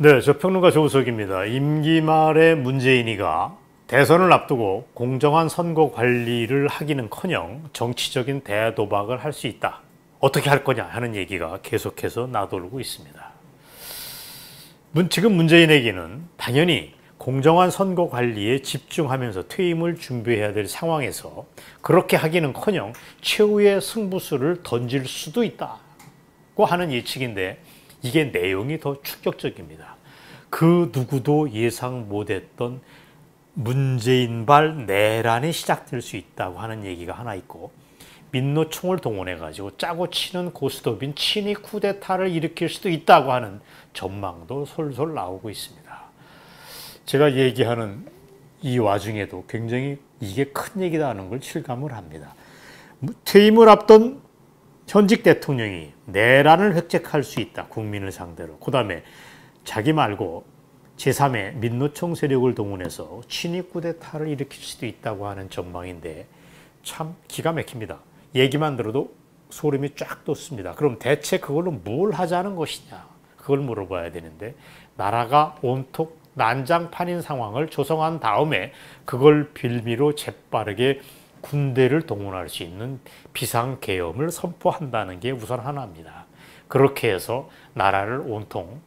네, 저 평론가 조우석입니다. 임기 말에 문재인이가 대선을 앞두고 공정한 선거 관리를 하기는커녕 정치적인 대도박을 할 수 있다. 어떻게 할 거냐 하는 얘기가 계속해서 나돌고 있습니다. 지금 문재인에게는 당연히 공정한 선거 관리에 집중하면서 퇴임을 준비해야 될 상황에서 그렇게 하기는커녕 최후의 승부수를 던질 수도 있다고 하는 예측인데, 이게 내용이 더 충격적입니다. 그 누구도 예상 못했던 문재인발 내란이 시작될 수 있다고 하는 얘기가 하나 있고, 민노총을 동원해가지고 짜고 치는 고스톱인 친위 쿠데타를 일으킬 수도 있다고 하는 전망도 솔솔 나오고 있습니다. 제가 얘기하는 이 와중에도 굉장히 이게 큰 얘기다 하는 걸 실감을 합니다. 퇴임을 앞둔 현직 대통령이 내란을 획책할 수 있다, 국민을 상대로. 그 다음에 자기 말고 제3의 민노총 세력을 동원해서 친위 쿠데타를 일으킬 수도 있다고 하는 전망인데 참 기가 막힙니다. 얘기만 들어도 소름이 쫙 돋습니다. 그럼 대체 그걸로 뭘 하자는 것이냐, 그걸 물어봐야 되는데, 나라가 온통 난장판인 상황을 조성한 다음에 그걸 빌미로 재빠르게 군대를 동원할 수 있는 비상계엄을 선포한다는 게 우선 하나입니다. 그렇게 해서 나라를 온통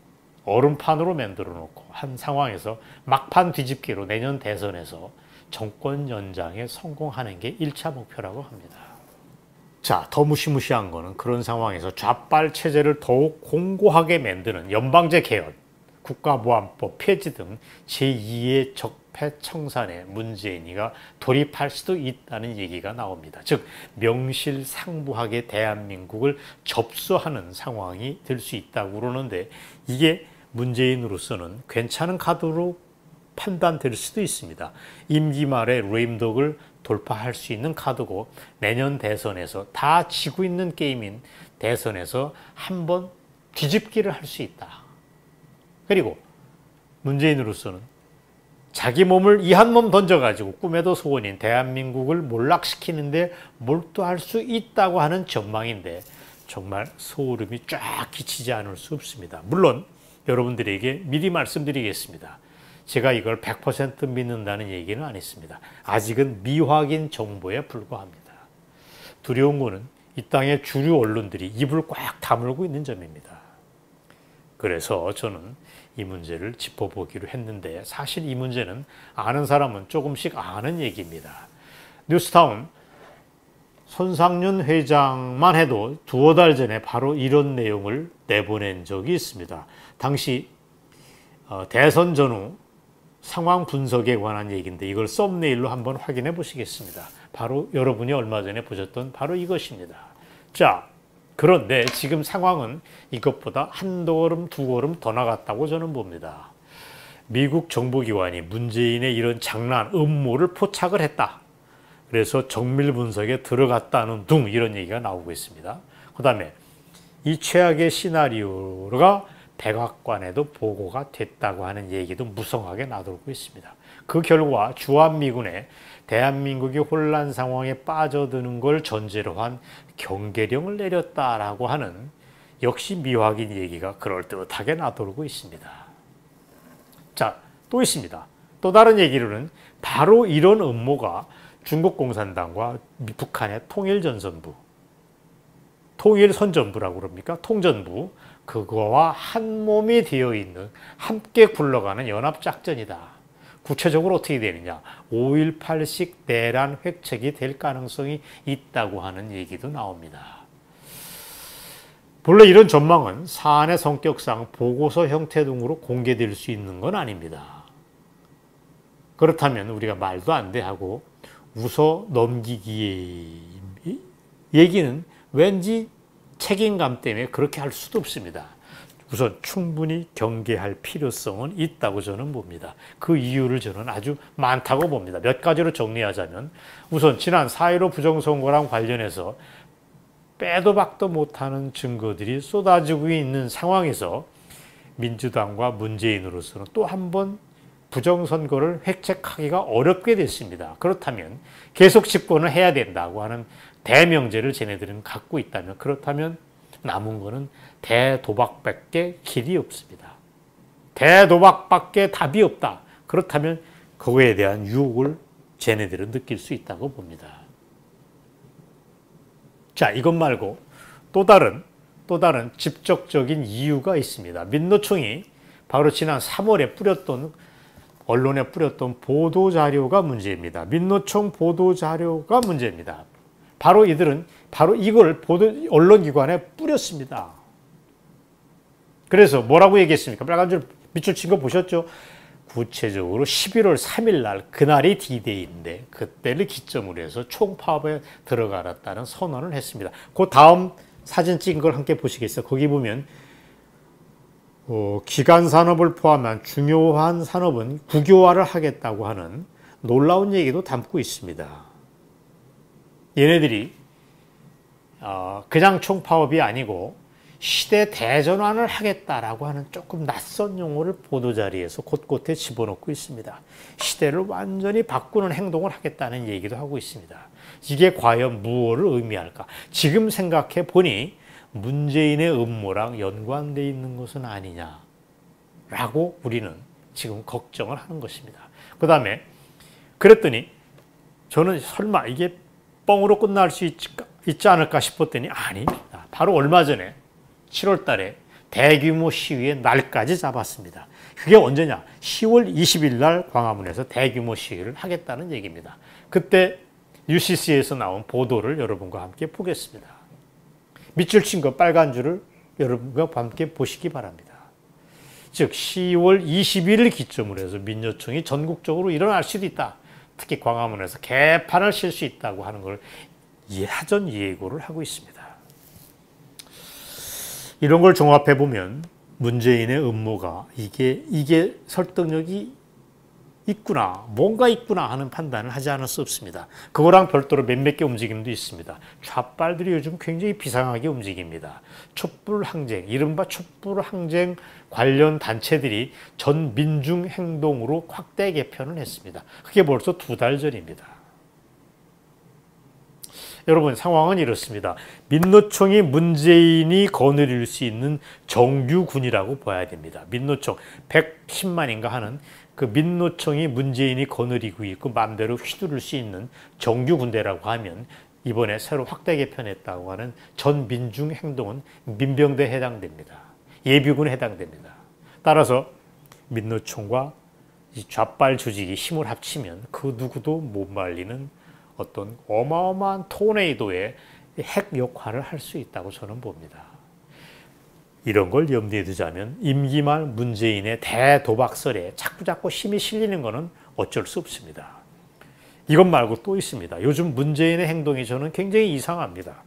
얼음판으로 만들어 놓고 한 상황에서 막판 뒤집기로 내년 대선에서 정권 연장에 성공하는 게 1차 목표라고 합니다. 자, 더 무시무시한 거는 그런 상황에서 좌빨 체제를 더욱 공고하게 만드는 연방제 개헌, 국가보안법 폐지 등 제2의 적폐 청산에 문재인이가 돌입할 수도 있다는 얘기가 나옵니다. 즉 명실상부하게 대한민국을 접수하는 상황이 될 수 있다고 그러는데, 이게 문재인으로서는 괜찮은 카드로 판단될 수도 있습니다. 임기 말에 레임덕을 돌파할 수 있는 카드고, 내년 대선에서 다 지고 있는 게임인 대선에서 한번 뒤집기를 할 수 있다. 그리고 문재인으로서는 자기 몸을 이 한 몸 던져가지고 꿈에도 소원인 대한민국을 몰락시키는데 몰두할 수 있다고 하는 전망인데, 정말 소름이 쫙 끼치지 않을 수 없습니다. 물론 여러분들에게 미리 말씀드리겠습니다. 제가 이걸 100% 믿는다는 얘기는 안 했습니다. 아직은 미확인 정보에 불과합니다. 두려운 거는 이 땅의 주류 언론들이 입을 꽉 다물고 있는 점입니다. 그래서 저는 이 문제를 짚어보기로 했는데, 사실 이 문제는 아는 사람은 조금씩 아는 얘기입니다. 뉴스타운 손상윤 회장만 해도 두어 달 전에 바로 이런 내용을 내보낸 적이 있습니다. 당시 대선 전후 상황 분석에 관한 얘기인데, 이걸 썸네일로 한번 확인해 보시겠습니다. 바로 여러분이 얼마 전에 보셨던 바로 이것입니다. 자, 그런데 지금 상황은 이것보다 한 걸음 두 걸음 더 나갔다고 저는 봅니다. 미국 정보기관이 문재인의 이런 장난, 음모를 포착을 했다. 그래서 정밀 분석에 들어갔다는 둥, 이런 얘기가 나오고 있습니다. 그 다음에 이 최악의 시나리오가 백악관에도 보고가 됐다고 하는 얘기도 무성하게 나돌고 있습니다. 그 결과 주한미군에 대한민국이 혼란 상황에 빠져드는 걸 전제로 한 경계령을 내렸다라고 하는 역시 미확인 얘기가 그럴듯하게 나돌고 있습니다. 자, 또 있습니다. 또 다른 얘기로는 바로 이런 음모가 중국 공산당과 북한의 통일전선부, 통일선전부라고 그럽니까? 통전부, 그거와 한 몸이 되어 있는, 함께 굴러가는 연합작전이다. 구체적으로 어떻게 되느냐, 5.18식 내란 획책이 될 가능성이 있다고 하는 얘기도 나옵니다. 본래 이런 전망은 사안의 성격상 보고서 형태 등으로 공개될 수 있는 건 아닙니다. 그렇다면 우리가 말도 안 돼 하고 웃어 넘기기에, 얘기는 왠지 책임감 때문에 그렇게 할 수도 없습니다. 우선 충분히 경계할 필요성은 있다고 저는 봅니다. 그 이유를 저는 아주 많다고 봅니다. 몇 가지로 정리하자면, 우선 지난 4.15 부정선거랑 관련해서 빼도 박도 못하는 증거들이 쏟아지고 있는 상황에서 민주당과 문재인으로서는 또 한 번 부정선거를 획책하기가 어렵게 됐습니다. 그렇다면 계속 집권을 해야 된다고 하는 대명제를 쟤네들은 갖고 있다면, 그렇다면 남은 거는 대도박밖에 길이 없습니다. 대도박밖에 답이 없다. 그렇다면 그거에 대한 유혹을 쟤네들은 느낄 수 있다고 봅니다. 자, 이것 말고 또 다른 직접적인 이유가 있습니다. 민노총이 바로 지난 3월에 언론에 뿌렸던 보도자료가 문제입니다. 민노총 보도자료가 문제입니다. 바로 이들은 이걸 언론기관에 뿌렸습니다. 그래서 뭐라고 얘기했습니까? 빨간 줄 밑줄 친 거 보셨죠? 구체적으로 11월 3일 날 그날이 D-Day인데 그때를 기점으로 해서 총파업에 들어가겠다는 선언을 했습니다. 그 다음 사진 찍은 걸 함께 보시겠어요? 거기 보면 기간 산업을 포함한 중요한 산업은 국유화를 하겠다고 하는 놀라운 얘기도 담고 있습니다. 얘네들이 그냥 총파업이 아니고 시대 대전환을 하겠다라고 하는 조금 낯선 용어를 보도자리에서 곳곳에 집어넣고 있습니다. 시대를 완전히 바꾸는 행동을 하겠다는 얘기도 하고 있습니다. 이게 과연 무엇을 의미할까? 지금 생각해 보니 문재인의 음모랑 연관되어 있는 것은 아니냐라고 우리는 지금 걱정을 하는 것입니다. 그 다음에 그랬더니 저는 설마 이게 뻥으로 끝날 수 있지 않을까 싶었더니 아닙니다. 바로 얼마 전에 7월 달에 대규모 시위의 날까지 잡았습니다. 그게 언제냐? 10월 20일 날 광화문에서 대규모 시위를 하겠다는 얘기입니다. 그때 UCC에서 나온 보도를 여러분과 함께 보겠습니다. 밑줄 친 거 빨간 줄을 여러분과 함께 보시기 바랍니다. 즉 10월 21일 기점으로 해서 민노총이 전국적으로 일어날 수도 있다. 특히 광화문에서 개판을 칠 수 있다고 하는 걸 사전 예고를 하고 있습니다. 이런 걸 종합해 보면 문재인의 음모가 이게 설득력이 있구나, 뭔가 있구나 하는 판단을 하지 않을 수 없습니다. 그거랑 별도로 몇몇 개 움직임도 있습니다. 좌빨들이 요즘 굉장히 비상하게 움직입니다. 촛불항쟁, 이른바 촛불항쟁 관련 단체들이 전 민중행동으로 확대 개편을 했습니다. 그게 벌써 2달 전입니다. 여러분, 상황은 이렇습니다. 민노총이 문재인이 거느릴 수 있는 정규군이라고 봐야 됩니다. 민노총 110만인가 하는 그 민노총이 문재인이 거느리고 있고 마음대로 휘두를 수 있는 정규군대라고 하면 이번에 새로 확대 개편했다고 하는 전 민중행동은 민병대에 해당됩니다. 예비군에 해당됩니다. 따라서 민노총과 이 좌빨 조직이 힘을 합치면 그 누구도 못 말리는 어떤 어마어마한 토네이도의 핵 역할을 할 수 있다고 저는 봅니다. 이런 걸 염두에 두자면 임기 말 문재인의 대도박설에 자꾸자꾸 힘이 실리는 것은 어쩔 수 없습니다. 이것 말고 또 있습니다. 요즘 문재인의 행동이 저는 굉장히 이상합니다.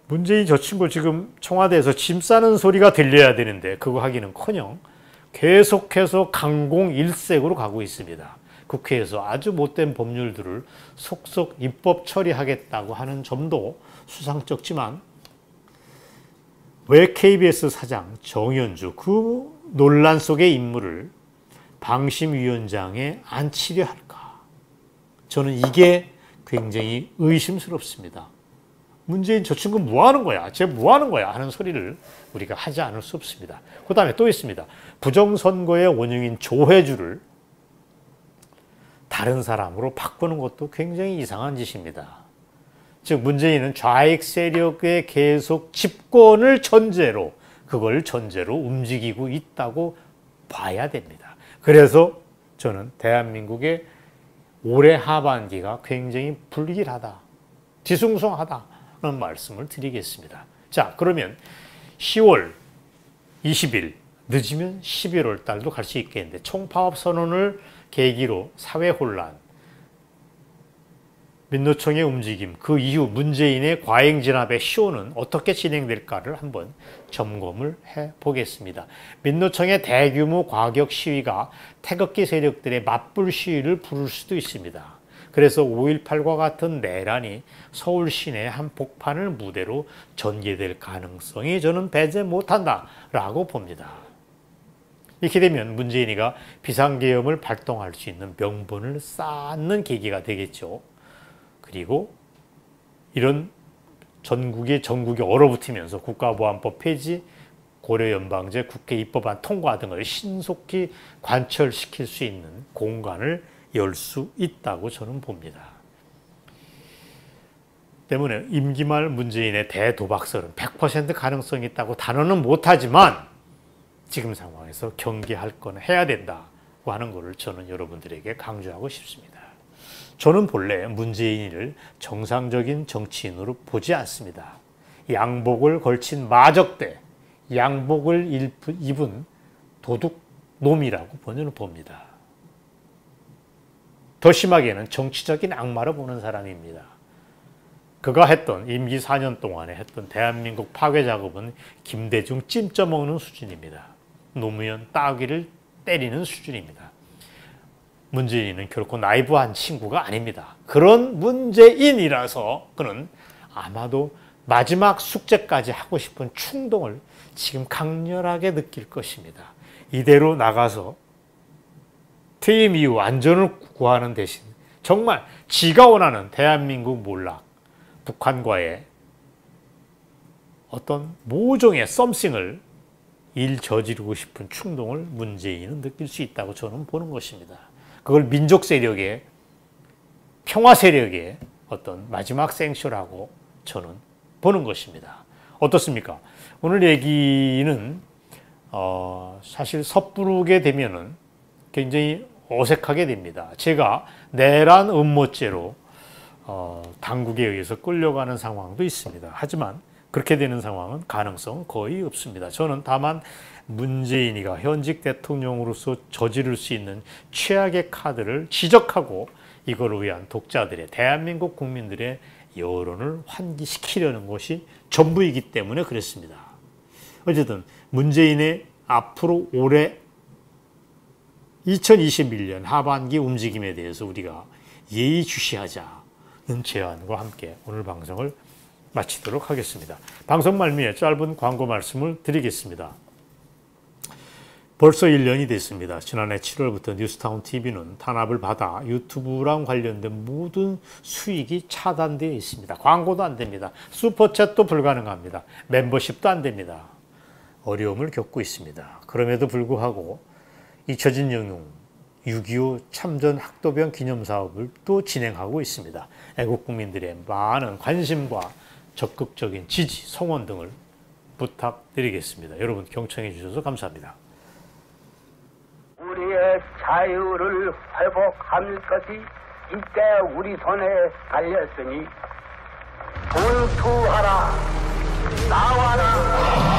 문재인 저 친구 지금 청와대에서 짐 싸는 소리가 들려야 되는데 그거 하기는커녕 계속해서 강공일색으로 가고 있습니다. 국회에서 아주 못된 법률들을 속속 입법 처리하겠다고 하는 점도 수상쩍지만 왜 KBS 사장 정현주 그 논란 속의 인물을 방심위원장에 앉히려 할까? 저는 이게 굉장히 의심스럽습니다. 문재인 저 친구 뭐 하는 거야? 쟤 뭐 하는 거야? 하는 소리를 우리가 하지 않을 수 없습니다. 그 다음에 또 있습니다. 부정선거의 원흉인 조혜주를 다른 사람으로 바꾸는 것도 굉장히 이상한 짓입니다. 즉 문재인은 좌익 세력의 계속 집권을 전제로 그걸 전제로 움직이고 있다고 봐야 됩니다. 그래서 저는 대한민국의 올해 하반기가 굉장히 불길하다, 뒤숭숭하다는 말씀을 드리겠습니다. 자, 그러면 10월 20일 늦으면 11월 달도 갈 수 있겠는데 총파업 선언을 계기로 사회 혼란, 민노총의 움직임, 그 이후 문재인의 과잉 진압의 쇼는 어떻게 진행될까를 한번 점검을 해보겠습니다. 민노총의 대규모 과격 시위가 태극기 세력들의 맞불 시위를 부를 수도 있습니다. 그래서 5.18과 같은 내란이 서울 시내 한 복판을 무대로 전개될 가능성이 저는 배제 못한다라고 봅니다. 이렇게 되면 문재인이가 비상계엄을 발동할 수 있는 명분을 쌓는 계기가 되겠죠. 그리고 이런 전국이 얼어붙으면서 국가보안법 폐지, 고려연방제 국회 입법안 통과 등을 신속히 관철시킬 수 있는 공간을 열 수 있다고 저는 봅니다. 때문에 임기 말 문재인의 대도박설은 100% 가능성이 있다고 단언은 못하지만 지금 상황에서 경계할 건 해야 된다고 하는 것을 저는 여러분들에게 강조하고 싶습니다. 저는 본래 문재인을 정상적인 정치인으로 보지 않습니다. 양복을 걸친 마적대, 양복을 입은 도둑놈이라고 저는 봅니다. 더 심하게는 정치적인 악마로 보는 사람입니다. 그가 했던 임기 4년 동안에 했던 대한민국 파괴 작업은 김대중 찜쪄먹는 수준입니다. 노무현 따귀를 때리는 수준입니다. 문재인은 결코 나이브한 친구가 아닙니다. 그런 문재인이라서 그는 아마도 마지막 숙제까지 하고 싶은 충동을 지금 강렬하게 느낄 것입니다. 이대로 나가서 퇴임 이후 안전을 구하는 대신 정말 지가 원하는 대한민국 몰락, 북한과의 어떤 모종의 썸씽을 일 저지르고 싶은 충동을 문재인은 느낄 수 있다고 저는 보는 것입니다. 그걸 민족 세력의, 평화 세력의 어떤 마지막 생쇼라고 저는 보는 것입니다. 어떻습니까? 오늘 얘기는 사실 섣부르게 되면은 굉장히 어색하게 됩니다. 제가 내란 음모죄로 당국에 의해서 끌려가는 상황도 있습니다. 하지만 그렇게 되는 상황은 가능성 거의 없습니다. 저는 다만 문재인이가 현직 대통령으로서 저지를 수 있는 최악의 카드를 지적하고 이걸 위한 독자들의, 대한민국 국민들의 여론을 환기시키려는 것이 전부이기 때문에 그랬습니다. 어쨌든 문재인의 앞으로 올해 2021년 하반기 움직임에 대해서 우리가 예의주시하자는 제안과 함께 오늘 방송을 마치도록 하겠습니다. 방송 말미에 짧은 광고 말씀을 드리겠습니다. 벌써 1년이 됐습니다. 지난해 7월부터 뉴스타운 TV는 탄압을 받아 유튜브랑 관련된 모든 수익이 차단되어 있습니다. 광고도 안 됩니다. 슈퍼챗도 불가능합니다. 멤버십도 안 됩니다. 어려움을 겪고 있습니다. 그럼에도 불구하고 잊혀진 영웅 6.25 참전 학도병 기념사업을 또 진행하고 있습니다. 애국국민들의 많은 관심과 적극적인 지지, 성원 등을 부탁드리겠습니다. 여러분 경청해 주셔서 감사합니다. 우리의 자유를 회복할 것이 이때 우리 손에 달렸으니 분투하라, 나와라.